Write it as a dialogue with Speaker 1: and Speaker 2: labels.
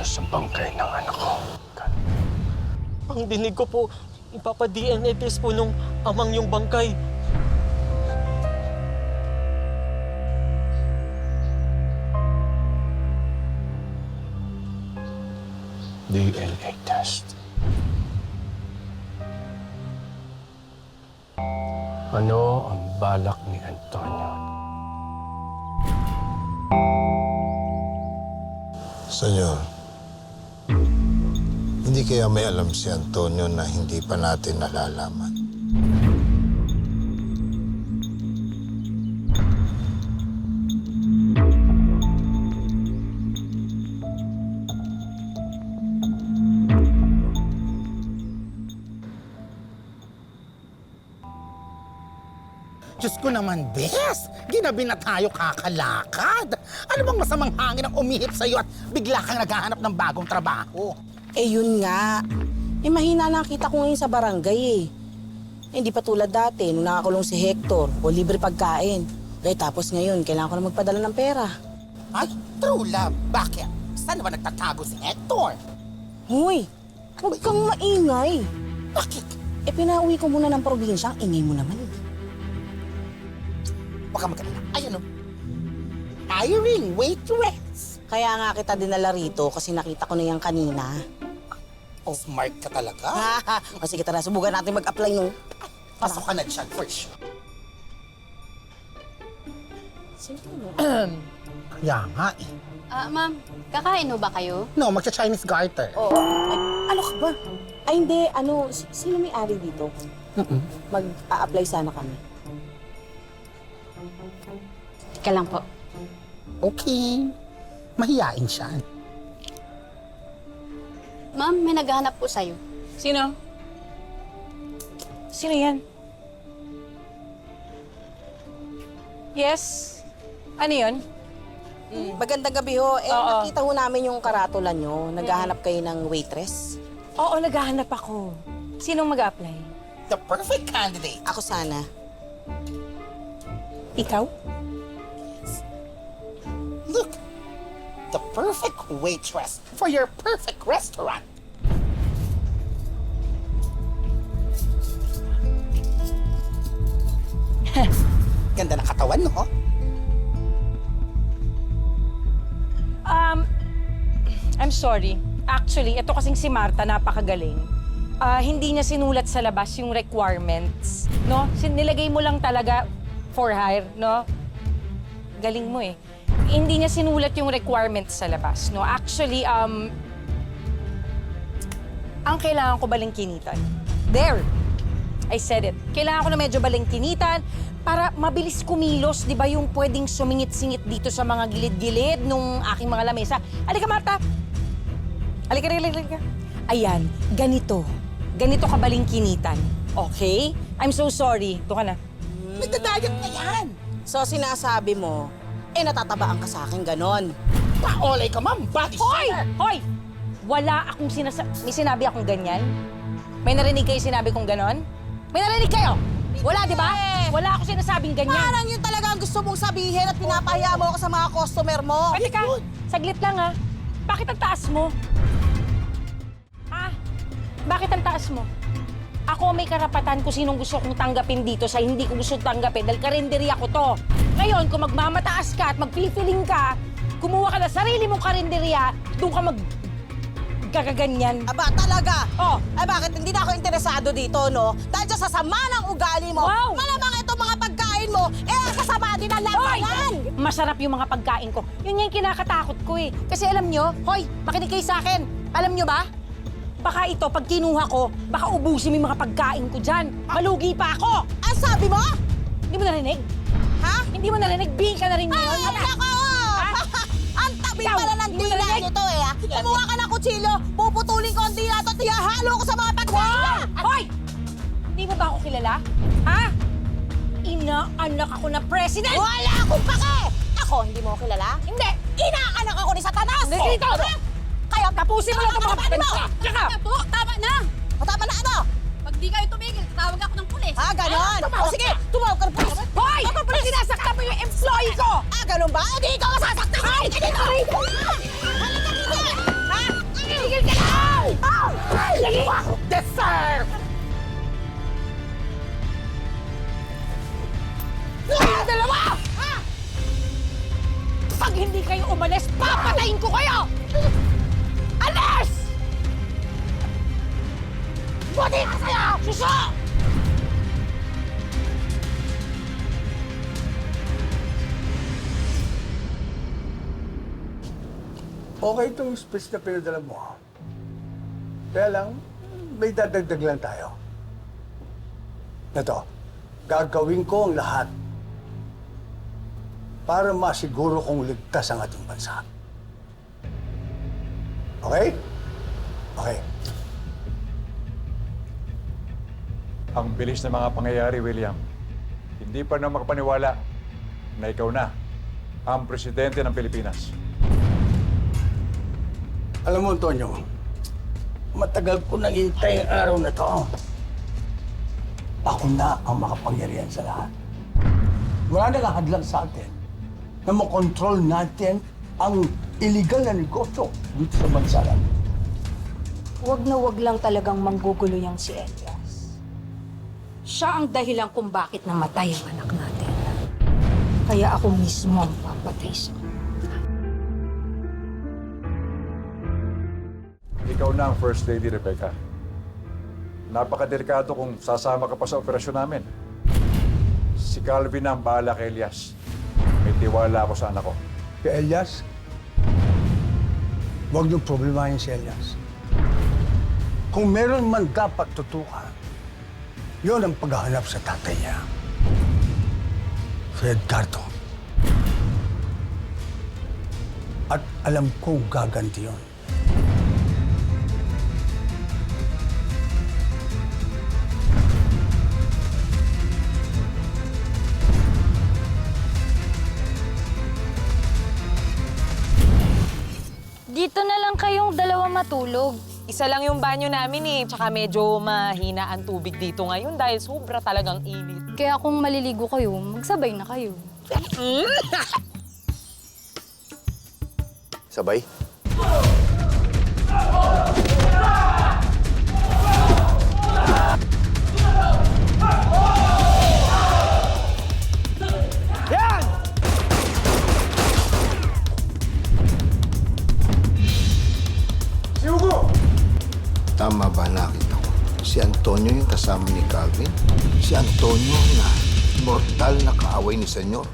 Speaker 1: Antonio sa bangkay ng anak ko.
Speaker 2: Ang dinig ko po, ipapa-DNA test po nung amang yung bangkay.
Speaker 1: DNA test. Ano ang balak ni Antonio?
Speaker 3: Senyor, hindi kaya may alam si Antonio na hindi pa natin nalalaman?
Speaker 4: Diyos ko naman, Bes! Ginabi na tayo kakalakad. Ano bang masamang hangin ang umihip sa'yo at bigla kang naghahanap ng bagong trabaho?
Speaker 5: Eh yun nga. Eh mahina nakita ko ngayon sa barangay eh. Hindi pa tulad dati nung nakakulong si Hector o libre pagkain. Eh tapos ngayon, kailangan ko na magpadala ng pera.
Speaker 4: Ay, true love. Bakit? Saan ba nagtatago si Hector?
Speaker 5: Hoy, huwag kang maingay.
Speaker 4: Bakit?
Speaker 5: Eh pinauwi ko muna ng probinsya, ang ingay mo naman.
Speaker 4: Huwag kang magkalala. Ayan o. Hiring waitress.
Speaker 5: Kaya nga kita dinala rito kasi nakita ko na yan kanina.
Speaker 4: Oh, smart ka talaga.
Speaker 5: O sige tara, subukan natin mag-apply nung...
Speaker 4: Pasok ka na dyan for sure. Kaya nga eh.
Speaker 6: Ma'am, kakain ho ba kayo?
Speaker 4: No, magsa-Chinese garter.
Speaker 5: Oo. Ay, ano ka ba? Ay hindi, sino may ari dito? Mag-a-apply sana kami.
Speaker 6: Teka lang po.
Speaker 4: Okay. Mahiyain siya.
Speaker 6: Ma'am, may naghahanap po sa'yo.
Speaker 7: Sino? Sino yan? Yes? Ano yun?
Speaker 5: Magandang gabi ho. Eh,
Speaker 7: Oo.
Speaker 5: nakita ho namin yung karatulan nyo. Naghahanap kayo ng waitress.
Speaker 7: Oo, naghahanap ako. Sinong mag-a-apply?
Speaker 4: The perfect candidate.
Speaker 5: Ako sana.
Speaker 7: Ikaw?
Speaker 4: Look, the perfect waitress for your perfect restaurant. Ganda ng katawan, no?
Speaker 7: I'm sorry. Actually, ito kasing si Marta, napakagaling. Hindi niya sinulat sa labas yung requirements, no? Nilagay mo lang talaga for hire, no? Galing mo eh. Hindi niya sinulat yung requirements sa labas, no? Actually, ang kailangan ko balingkinitan. There! I said it. Kailangan ko na medyo balingkinitan para mabilis kumilos, di ba, yung pwedeng sumingit-singit dito sa mga gilid-gilid nung aking mga lamesa. Halika, Marta! Halika. Ayan, ganito. Ganito ka balingkinitan. Okay? I'm so sorry. Ito ka na.
Speaker 4: Nagdadayat na yan.
Speaker 5: So, sinasabi mo, natatabaan ka sa akin ganon.
Speaker 4: Paolay ka, ma'am. Body
Speaker 7: Hoy!
Speaker 4: shamer.
Speaker 7: Hoy! Wala akong May sinabi akong ganyan? May narinig kayo sinabi kong ganon? May narinig kayo? Wala, di ba? Wala akong sinasabing ganyan.
Speaker 5: Parang yun talaga ang gusto mong sabihin at pinapahiya mo ako sa mga customer mo.
Speaker 7: Pati ka, saglit lang ha. Bakit ang taas mo? Ha? Bakit ang taas mo? Ako may karapatan kung sinong gusto kong tanggapin dito sa hindi ko gusto tanggapin dahil karinderya ko to. Ngayon, kung magmamataas ka at magpipiling ka, kumuha ka na sarili mong karinderya, doon ka gagaganyan.
Speaker 5: Aba, talaga?
Speaker 7: Oh.
Speaker 5: Ay, bakit hindi na ako interesado dito, no? Dahil dyan sa sama ng ugali mo,
Speaker 7: Wow!
Speaker 5: malamang itong mga pagkain mo, kasama din ang labanan!
Speaker 7: Masarap yung mga pagkain ko. Yun yung kinakatakot ko eh. Kasi alam nyo, hoy, makinig kayo sa akin. Alam nyo ba? Baka ito, pag kinuha ko, baka ubusin mo yung mga pagkain ko dyan. Malugi pa ako!
Speaker 5: Ang sabi mo?
Speaker 7: Hindi mo narinig?
Speaker 5: Ha?
Speaker 7: Hindi mo narinig? Bihing ka na rin ngayon.
Speaker 5: Ay, nako! Ang tabi
Speaker 7: Ikaw,
Speaker 5: pala ng
Speaker 7: hindi mo
Speaker 5: dila
Speaker 7: narinig?
Speaker 5: nito eh, ha? Kumuha ka ng kutsilyo, puputulin ko ang dila to at ihahalo ko sa mga pagkain!
Speaker 7: Hoy! Hindi mo ba ako kilala? Ha? Inaanak ako na president!
Speaker 5: Wala akong pake! Ako, hindi mo ako kilala?
Speaker 7: Hindi!
Speaker 5: Inaanak ako ni Satanas!
Speaker 7: Dito!
Speaker 5: Kaya
Speaker 7: Tapusin mo lang itong mga
Speaker 5: Ano mo?
Speaker 7: bansa! Tsaka!
Speaker 6: Po, tama na!
Speaker 5: Tama na ano?
Speaker 6: Pag di kayo tumigil, tatawag ako ng pulis.
Speaker 5: Ah, ganon! O sige, tumawag ka na pulis!
Speaker 7: Hoy! Pag sinasaktan mo yung employee ko!
Speaker 5: Ah, ganon ba? Hindi ikaw masasaktan! Halika dito! Halika dito! Ha? Tumigil ka na!
Speaker 4: Deserve!
Speaker 7: Kayong dalawa! Pag hindi kayo umalis, papatayin ko kayo! Alis! Buti ka sa'yo! Suso!
Speaker 8: Okay itong speech na pinadala mo. Kaya lang, may dadagdag lang tayo. Ito, gagawin ko ang lahat para masiguro kong ligtas ang ating bansa. Okay? Okay.
Speaker 9: Ang bilis ng mga pangyayari, William. Hindi pa na makapaniwala na ikaw na ang presidente ng Pilipinas.
Speaker 8: Alam mo, Antonio, matagal ko nang hintay ang araw na to. Ako na ang makapangyarihan sa lahat. Wala nang hadlang sa atin na makontrol natin ang illegal na negosyo dito sa bansa natin.
Speaker 7: Huwag na huwag lang talagang manggugulo yang si Elias. Siya ang dahilan kung bakit namatay ang anak natin. Kaya ako mismo ang papatay sa kanya.
Speaker 9: Ikaw na ang First Lady, Rebecca. Napakadelikado kung sasama ka pa sa operasyon namin. Si Calvin na ang bahala kay Elias. May tiwala ako sa anak ko.
Speaker 8: Kay Elias, huwag niyong problemahin si Elias. Kung meron man dapat tutukan, yun ang paghahanap sa tatay niya. Si Edgardo. At alam kong gaganti yun.
Speaker 10: Dito na lang kayong dalawa matulog. Isa lang yung banyo namin eh. Tsaka medyo mahina ang tubig dito ngayon dahil sobra talagang init.
Speaker 6: Kaya kung maliligo kayo, magsabay na kayo.
Speaker 3: Sabay? Tama ba nakita ko? Si Antonio yung kasama ni Calvin? Si Antonio na mortal na kaaway ni Senyor?